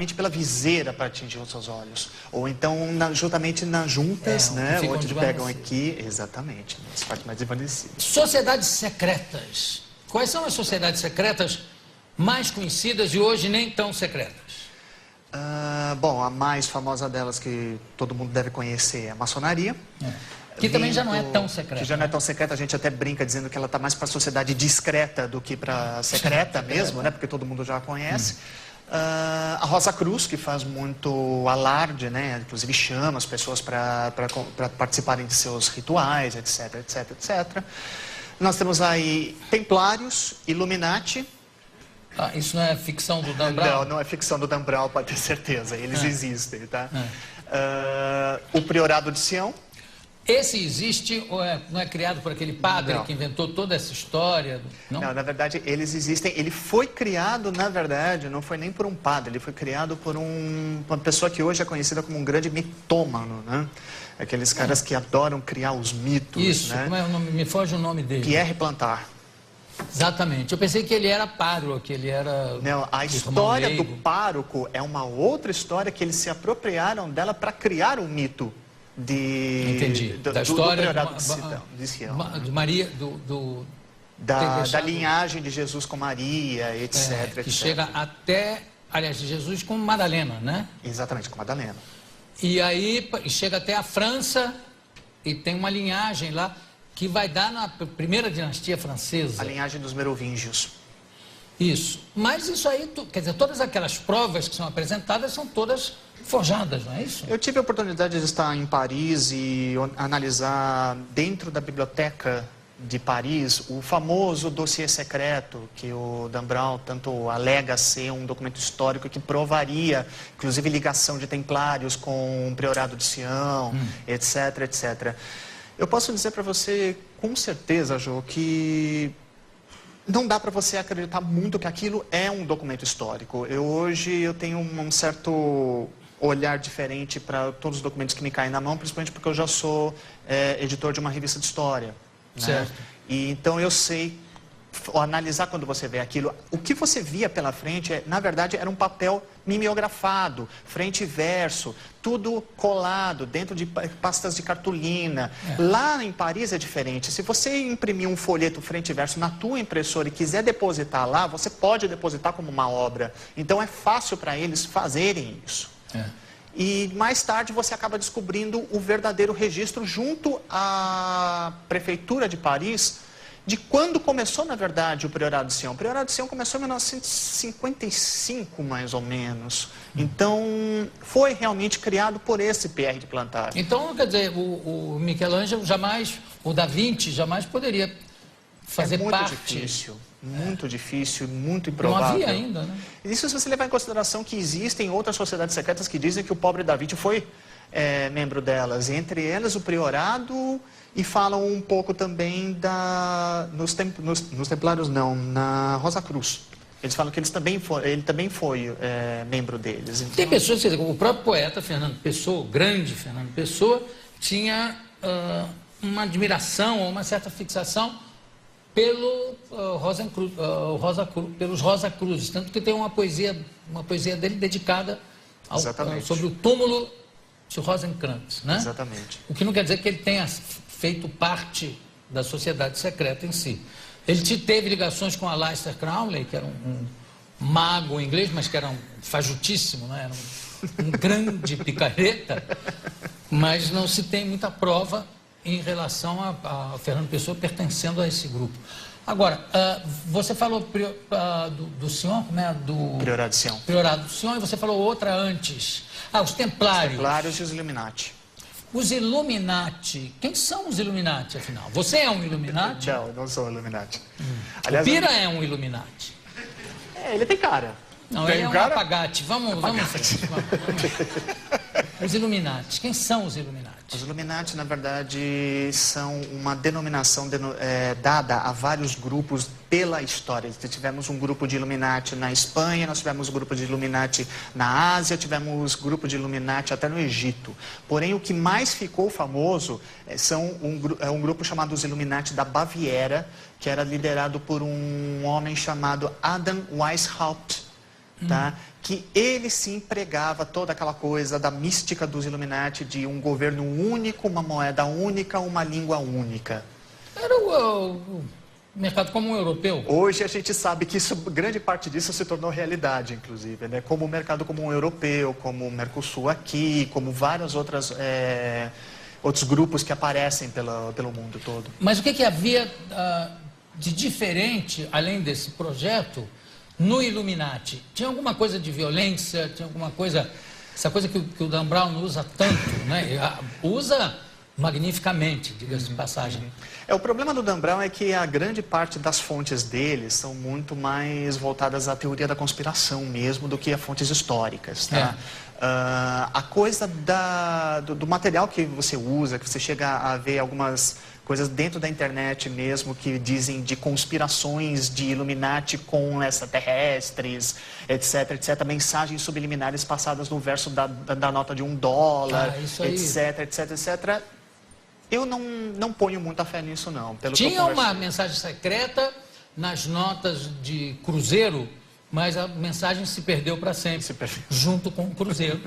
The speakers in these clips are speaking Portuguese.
pela viseira para atingir os seus olhos, ou então justamente nas juntas, né, onde pegam aqui, exatamente, nas partes mais desvanecidas. Sociedades secretas. Quais são as sociedades secretas mais conhecidas e hoje nem tão secretas? Bom, a mais famosa delas que todo mundo deve conhecer é a maçonaria. Que também já não é tão secreta. Que já não é tão secreta, a gente até brinca dizendo que ela está mais para a sociedade discreta do que para secreta mesmo, né, porque todo mundo já a conhece. A Rosa Cruz, que faz muito alarde, né? Inclusive chama as pessoas para participarem de seus rituais, etc, etc, etc. Nós temos aí Templários, Illuminati. Isso não é ficção do Dan Brown? Não, não é ficção do Dan Brown, pode ter certeza. Eles existem, tá? O Priorado de Sião. Esse existe ou não é criado por aquele padre que inventou toda essa história? Não, na verdade, eles existem. Ele foi criado, na verdade, não foi nem por um padre, ele foi criado por uma pessoa que hoje é conhecida como um grande mitômano, né? Aqueles caras que adoram criar os mitos. Isso, né? Como é o nome? Me foge o nome dele. Pierre Plantard. Exatamente. Eu pensei que ele era pároco, que ele era... Não, a história do pároco é uma outra história que eles se apropriaram dela para criar um mito. Entendi. Da história de Sião. De Maria, da linhagem de Jesus com Maria, etc. Que etc. chega até, aliás, de Jesus com Madalena, né? Exatamente, com Madalena. E aí chega até a França e tem uma linhagem lá que vai dar na primeira dinastia francesa. A linhagem dos merovingios. Isso. Mas isso aí, quer dizer, todas aquelas provas que são apresentadas são todas forjadas, não é isso? Eu tive a oportunidade de estar em Paris e analisar dentro da biblioteca de Paris o famoso dossiê secreto que o Dan Brown tanto alega ser um documento histórico que provaria, inclusive, ligação de templários com o Priorado de Sião, etc, etc. Eu posso dizer para você com certeza, Jô, que não dá para você acreditar muito que aquilo é um documento histórico. Hoje eu tenho um certo olhar diferente para todos os documentos que me caem na mão, principalmente porque eu já sou editor de uma revista de história. Certo. Né? E então eu sei analisar quando você vê aquilo. O que você via pela frente, na verdade, era um papel mimeografado, frente e verso, tudo colado dentro de pastas de cartolina. Lá em Paris é diferente. Se você imprimir um folheto frente e verso na tua impressora e quiser depositar lá, você pode depositar como uma obra. Então é fácil para eles fazerem isso. E mais tarde você acaba descobrindo o verdadeiro registro junto à prefeitura de Paris de quando começou, na verdade, o Priorado de Sião. O Priorado de Sião começou em 1955, mais ou menos. Então, foi realmente criado por esse Pierre de Plantard. Então, quer dizer, o Michelangelo jamais, o Da Vinci jamais poderia fazer parte... Muito difícil, muito improvável. Não havia ainda, né? Isso se você levar em consideração que existem outras sociedades secretas que dizem que o pobre Da Vinci foi membro delas. Entre elas, o Priorado... E falam um pouco também nos Templários, não, na Rosa Cruz. Eles falam que ele também foi membro deles. Então... Tem pessoas, o próprio poeta Fernando Pessoa, o grande Fernando Pessoa, tinha uma admiração ou uma certa fixação pelos Rosa Cruzes. Tanto que tem uma poesia dele dedicada sobre o túmulo de Rosencrantz, né? Exatamente. O que não quer dizer que ele tenha feito parte da sociedade secreta em si. Ele teve ligações com Aleister Crowley, que era um mago inglês, mas que era fajutíssimo, né? Era um grande picareta, mas não se tem muita prova em relação a Fernando Pessoa pertencendo a esse grupo. Agora, você falou do Sion, né? Do Priorado de Sião. Priorado de Sion, e você falou outra antes. Os Templários. Os Templários e os Illuminati. Os Illuminati, quem são os Illuminati, afinal? Você é um Illuminati? Não, não sou um Illuminati. Aliás, o Pira é um Illuminati. Ele tem cara. Não, tem ele é um cara? apagate. Vamos em frente. Vamos. Os Illuminati, quem são os Illuminati? Os Illuminati, na verdade, são uma denominação dada a vários grupos pela história. Tivemos um grupo de Illuminati na Espanha, nós tivemos um grupo de Illuminati na Ásia, tivemos grupo de Illuminati até no Egito. Porém, o que mais ficou famoso é um grupo chamado os Illuminati da Baviera, que era liderado por um homem chamado Adam Weishaupt, tá? Que ele sim pregava toda aquela coisa da mística dos Illuminati, de um governo único, uma moeda única, uma língua única. Era o mercado comum europeu. Hoje a gente sabe que isso, grande parte disso se tornou realidade, inclusive, né? Como o mercado comum europeu, como o Mercosul aqui, como vários outros grupos que aparecem pelo mundo todo. Mas o que havia de diferente, além desse projeto, no Illuminati? Tinha alguma coisa de violência? Tinha alguma coisa... Essa coisa que o Dan Brown usa tanto, né? Usa magnificamente, diga-se de passagem. O problema do Dan Brown é que a grande parte das fontes dele são muito mais voltadas à teoria da conspiração mesmo do que a fontes históricas, tá? A coisa do material que você usa, que você chega a ver algumas coisas dentro da internet mesmo que dizem de conspirações de Illuminati com extraterrestres, etc, etc, mensagens subliminares passadas no verso da nota de $1, etc, etc, etc. Eu não ponho muita fé nisso, não. Tinha uma mensagem secreta nas notas de cruzeiro, mas a mensagem se perdeu para sempre, junto com o cruzeiro.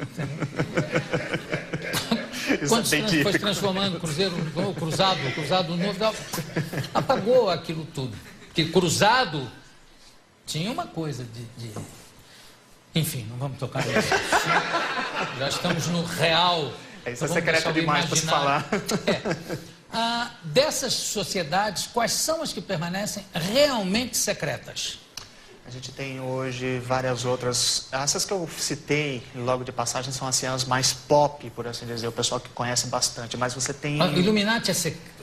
Quando foi se transformando o cruzeiro, o cruzado novo, apagou aquilo tudo. Porque cruzado tinha uma coisa de... Enfim, não vamos tocar nisso. Já estamos no real. Isso é secreto demais para se falar. Dessas sociedades, quais são as que permanecem realmente secretas? A gente tem hoje várias outras. Essas que eu citei logo de passagem são assim, as mais pop, por assim dizer, o pessoal que conhece bastante. Mas você tem... O Illuminati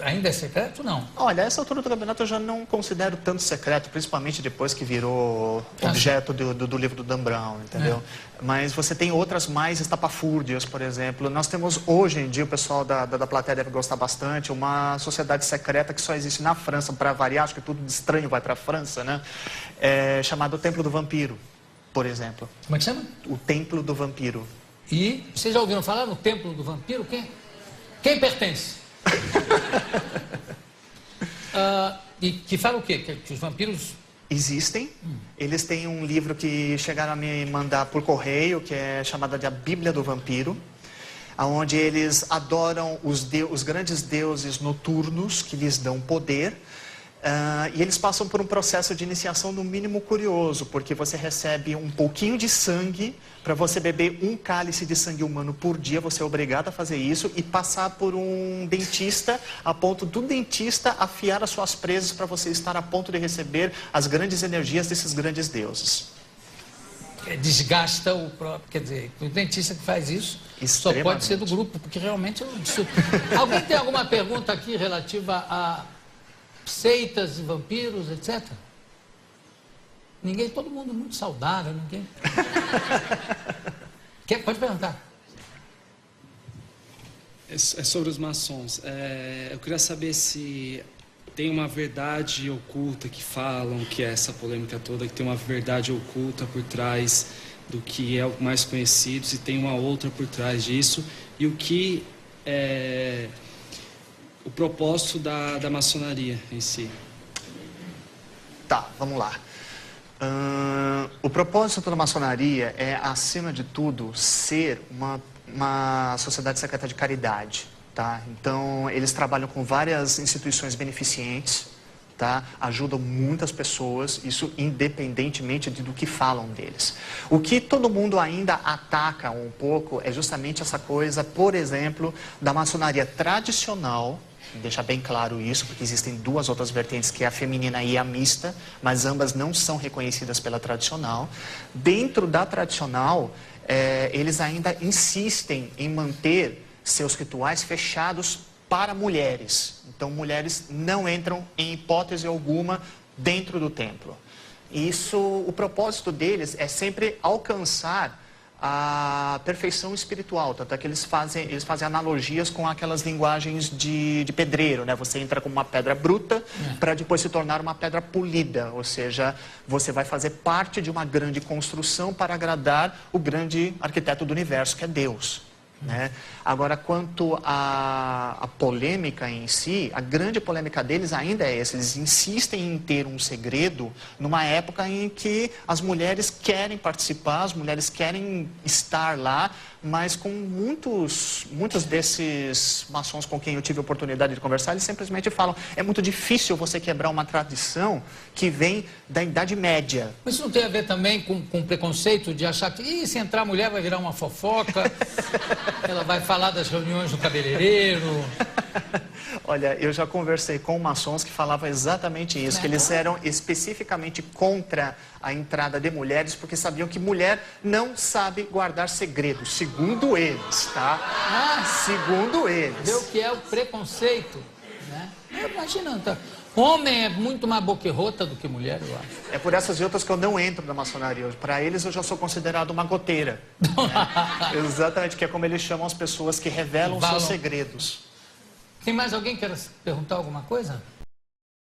ainda é secreto ou não? Olha, essa altura do campeonato eu já não considero tanto secreto, principalmente depois que virou objeto do livro do Dan Brown, entendeu? Mas você tem outras mais estapafúrdias, por exemplo. Nós temos hoje em dia, o pessoal da plateia deve gostar bastante, uma sociedade secreta que só existe na França, para variar, acho que tudo de estranho vai para a França, né? Chamado Templo do Vampiro, por exemplo. Como é que chama? O Templo do Vampiro. E vocês já ouviram falar no Templo do Vampiro? Quem pertence? E que fala o quê? Que os vampiros... Existem. Eles têm um livro que chegaram a me mandar por correio, que é chamada de A Bíblia do Vampiro, onde eles adoram os grandes deuses noturnos que lhes dão poder. E eles passam por um processo de iniciação no mínimo curioso, porque você recebe um pouquinho de sangue. Para você beber um cálice de sangue humano por dia, você é obrigado a fazer isso e passar por um dentista, a ponto do dentista afiar as suas presas para você estar a ponto de receber as grandes energias desses grandes deuses. Desgasta o próprio, quer dizer, o dentista que faz isso só pode ser do grupo, porque realmente... Alguém tem alguma pergunta aqui relativa a seitas e vampiros, etc? Ninguém, todo mundo muito saudável, ninguém... Pode perguntar. É sobre os maçons. Eu queria saber se tem uma verdade oculta que falam, que é essa polêmica toda, que tem uma verdade oculta por trás do que é o mais conhecido, se tem uma outra por trás disso, e o que é o propósito da maçonaria em si. Tá, vamos lá. O propósito da maçonaria é, acima de tudo, ser uma sociedade secreta de caridade, tá? Então, eles trabalham com várias instituições beneficentes, tá? Ajudam muitas pessoas, isso independentemente do que falam deles. O que todo mundo ainda ataca um pouco é justamente essa coisa, por exemplo, da maçonaria tradicional. Deixar bem claro isso, porque existem duas outras vertentes, que é a feminina e a mista, mas ambas não são reconhecidas pela tradicional. Dentro da tradicional, eles ainda insistem em manter seus rituais fechados para mulheres. Então, mulheres não entram em hipótese alguma dentro do templo. Isso, o propósito deles é sempre alcançar a perfeição espiritual, tanto é que eles fazem analogias com aquelas linguagens de pedreiro, né? Você entra com uma pedra bruta para depois se tornar uma pedra polida, ou seja, você vai fazer parte de uma grande construção para agradar o grande arquiteto do universo, que é Deus. Né? Agora, quanto à polêmica em si, a grande polêmica deles ainda é essa. Eles insistem em ter um segredo numa época em que as mulheres querem participar, as mulheres querem estar lá, mas com muitos desses maçons com quem eu tive a oportunidade de conversar, eles simplesmente falam, é muito difícil você quebrar uma tradição que vem da Idade Média. Mas isso não tem a ver também com preconceito de achar que se entrar mulher vai virar uma fofoca, ela vai falar das reuniões no cabeleireiro? Olha, eu já conversei com maçons que falavam exatamente isso, que eles eram especificamente contra a entrada de mulheres, porque sabiam que mulher não sabe guardar segredos, segundo eles, tá? Segundo eles. Vê o que é o preconceito, né? Imagina, homem é muito mais boquerrota do que mulher, eu acho. É por essas e outras que eu não entro na maçonaria hoje. Para eles, eu já sou considerado uma goteira. Né? Exatamente, que é como eles chamam as pessoas que revelam seus segredos. Tem mais alguém que quer perguntar alguma coisa?